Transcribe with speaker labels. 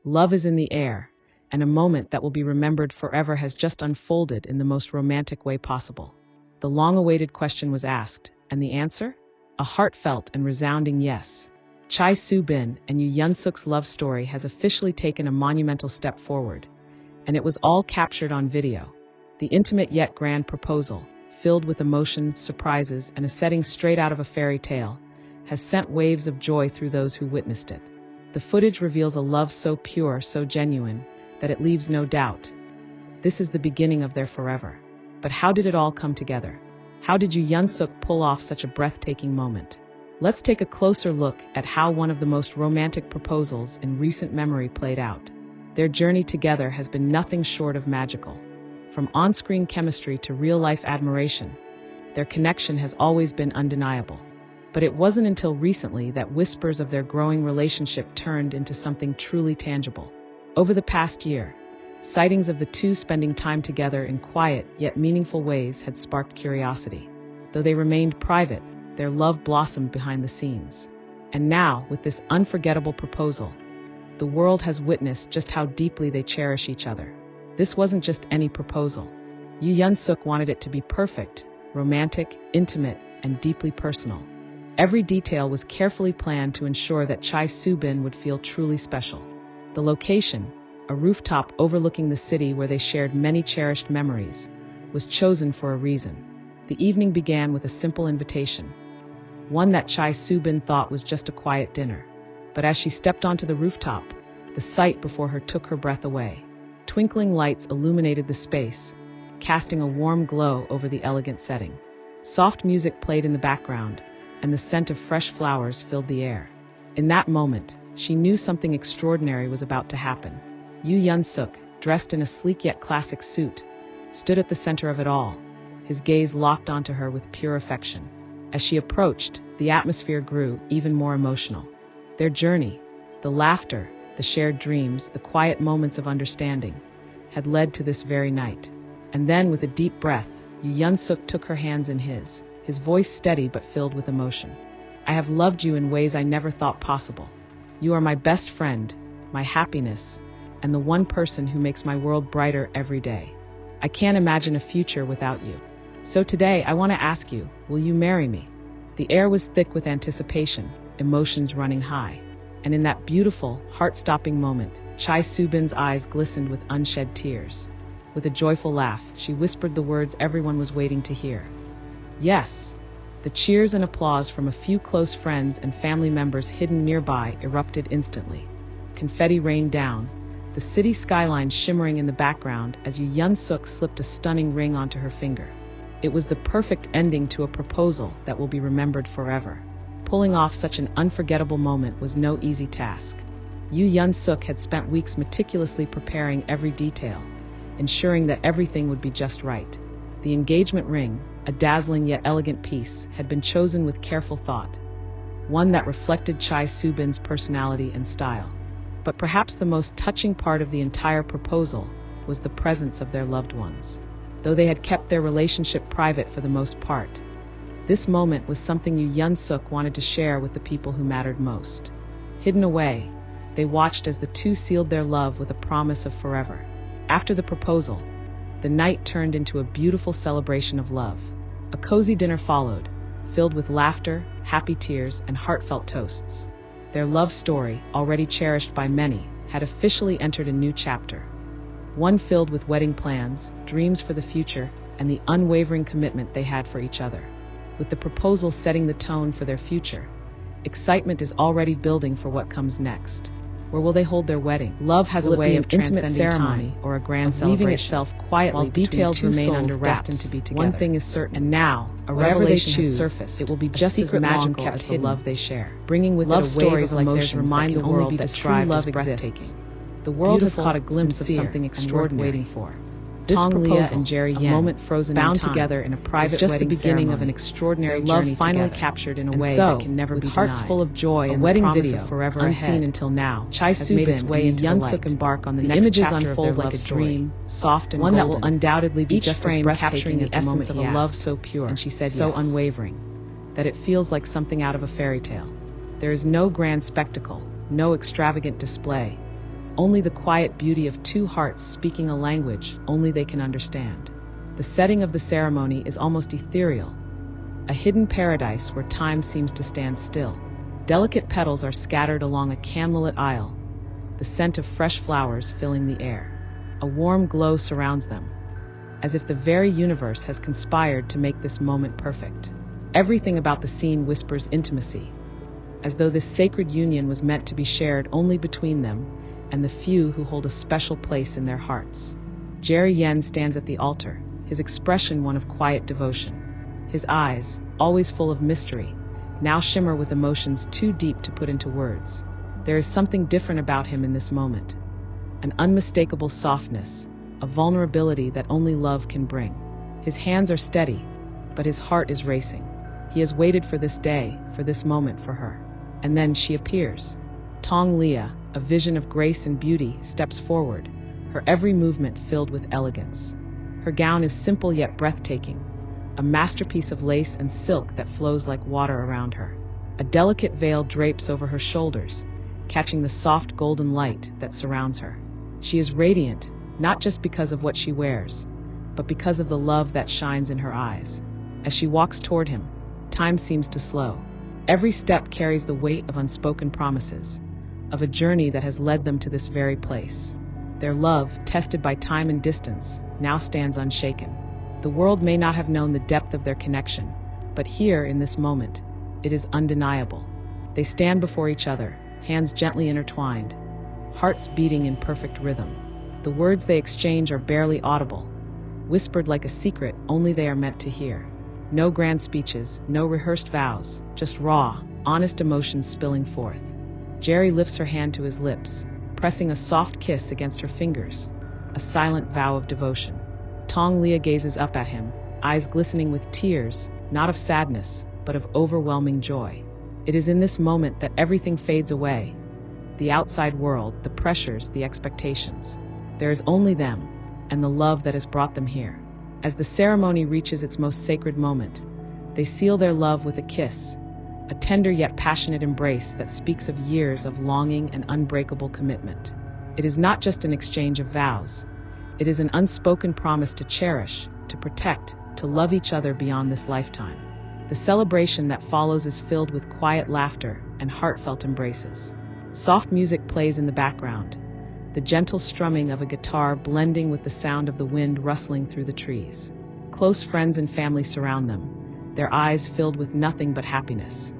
Speaker 1: Love is in the air, and a moment that will be remembered forever has just unfolded in the most romantic way possible. The long-awaited question was asked, and the answer? A heartfelt and resounding yes. Chae Soo-bin and Yoo Yeon-seok's love story has officially taken a monumental step forward, and it was all captured on video. The intimate yet grand proposal, filled with emotions, surprises, and a setting straight out of a fairy tale, has sent waves of joy through those who witnessed it. The footage reveals a love so pure, so genuine, that it leaves no doubt. This is the beginning of their forever. But how did it all come together? How did Yoo Yeon-seok pull off such a breathtaking moment? Let's take a closer look at how one of the most romantic proposals in recent memory played out. Their journey together has been nothing short of magical. From on-screen chemistry to real-life admiration, their connection has always been undeniable. But it wasn't until recently that whispers of their growing relationship turned into something truly tangible. Over the past year, sightings of the two spending time together in quiet yet meaningful ways had sparked curiosity. Though they remained private, their love blossomed behind the scenes. And now, with this unforgettable proposal, the world has witnessed just how deeply they cherish each other. This wasn't just any proposal. Yoo Yeon-seok wanted it to be perfect, romantic, intimate, and deeply personal. Every detail was carefully planned to ensure that Chae Soo-bin would feel truly special. The location, a rooftop overlooking the city where they shared many cherished memories, was chosen for a reason. The evening began with a simple invitation, one that Chae Soo-bin thought was just a quiet dinner. But as she stepped onto the rooftop, the sight before her took her breath away. Twinkling lights illuminated the space, casting a warm glow over the elegant setting. Soft music played in the background, and the scent of fresh flowers filled the air. In that moment, she knew something extraordinary was about to happen. Yoo Yeon-seok, dressed in a sleek yet classic suit, stood at the center of it all, his gaze locked onto her with pure affection. As she approached, the atmosphere grew even more emotional. Their journey, the laughter, the shared dreams, the quiet moments of understanding, had led to this very night. And then, with a deep breath, Yoo Yeon-seok took her hands in his voice steady but filled with emotion. "I have loved you in ways I never thought possible. You are my best friend, my happiness, and the one person who makes my world brighter every day. I can't imagine a future without you. So today, I want to ask you, will you marry me?" The air was thick with anticipation, emotions running high. And in that beautiful, heart-stopping moment, Chae Soo-bin's eyes glistened with unshed tears. With a joyful laugh, she whispered the words everyone was waiting to hear. Yes. The cheers and applause from a few close friends and family members hidden nearby erupted instantly. Confetti rained down, the city skyline shimmering in the background as Yoo Yeon-seok slipped a stunning ring onto her finger. It was the perfect ending to a proposal that will be remembered forever. Pulling off such an unforgettable moment was no easy task. Yoo Yeon-seok had spent weeks meticulously preparing every detail, ensuring that everything would be just right. The engagement ring, a dazzling yet elegant piece, had been chosen with careful thought, one that reflected Chae Soo-bin's personality and style. But perhaps the most touching part of the entire proposal was the presence of their loved ones. Though they had kept their relationship private for the most part, this moment was something Yoo Yeon-seok wanted to share with the people who mattered most. Hidden away, they watched as the two sealed their love with a promise of forever. After the proposal, the night turned into a beautiful celebration of love. A cozy dinner followed, filled with laughter, happy tears, and heartfelt toasts. Their love story, already cherished by many, had officially entered a new chapter. One filled with wedding plans, dreams for the future, and the unwavering commitment they had for each other. With the proposal setting the tone for their future, excitement is already building for what comes next. Where will they hold their wedding? Love has a way of intimate ceremony or a grand celebration, itself quietly while details remain under wraps. Destined to be together. One thing is certain, and now a revelation has surfaced. It will be just as magical as the love they share, bringing with love stories like theirs remind the world that true love exists. The world has caught a glimpse of something extraordinary waiting for. This proposal, and Jerry Yen, a moment frozen bound together in a private just wedding the beginning ceremony. Of an extraordinary love finally together. Captured in a way that can never be denied. Hearts full of joy and wedding video forever unseen ahead. Until now, Chae Soo-bin its way into Yeon-seok embark on the next images chapter unfold of their like a dream, soft and one golden. That will undoubtedly be each just frame capturing the essence of a love so pure, and she said so yes. Unwavering, that it feels like something out of a fairy tale. There is no grand spectacle, no extravagant display, only the quiet beauty of two hearts speaking a language only they can understand. The setting of the ceremony is almost ethereal, a hidden paradise where time seems to stand still. Delicate petals are scattered along a candlelit aisle, the scent of fresh flowers filling the air. A warm glow surrounds them, as if the very universe has conspired to make this moment perfect. Everything about the scene whispers intimacy, as though this sacred union was meant to be shared only between them and the few who hold a special place in their hearts. Jerry Yen stands at the altar, his expression one of quiet devotion. His eyes, always full of mystery, now shimmer with emotions too deep to put into words. There is something different about him in this moment, an unmistakable softness, a vulnerability that only love can bring. His hands are steady, but his heart is racing. He has waited for this day, for this moment for her. And then she appears. Tong Leah, a vision of grace and beauty, steps forward, her every movement filled with elegance. Her gown is simple yet breathtaking, a masterpiece of lace and silk that flows like water around her. A delicate veil drapes over her shoulders, catching the soft golden light that surrounds her. She is radiant, not just because of what she wears, but because of the love that shines in her eyes. As she walks toward him, time seems to slow. Every step carries the weight of unspoken promises, of a journey that has led them to this very place. Their love, tested by time and distance, now stands unshaken. The world may not have known the depth of their connection, but here, in this moment, it is undeniable. They stand before each other, hands gently intertwined, hearts beating in perfect rhythm. The words they exchange are barely audible, whispered like a secret only they are meant to hear. No grand speeches, no rehearsed vows, just raw, honest emotions spilling forth. Jerry lifts her hand to his lips, pressing a soft kiss against her fingers, a silent vow of devotion. Tong Leah gazes up at him, eyes glistening with tears, not of sadness, but of overwhelming joy. It is in this moment that everything fades away. The outside world, the pressures, the expectations. There is only them, and the love that has brought them here. As the ceremony reaches its most sacred moment, they seal their love with a kiss, a tender yet passionate embrace that speaks of years of longing and unbreakable commitment. It is not just an exchange of vows. It is an unspoken promise to cherish, to protect, to love each other beyond this lifetime. The celebration that follows is filled with quiet laughter and heartfelt embraces. Soft music plays in the background, the gentle strumming of a guitar blending with the sound of the wind rustling through the trees. Close friends and family surround them, their eyes filled with nothing but happiness.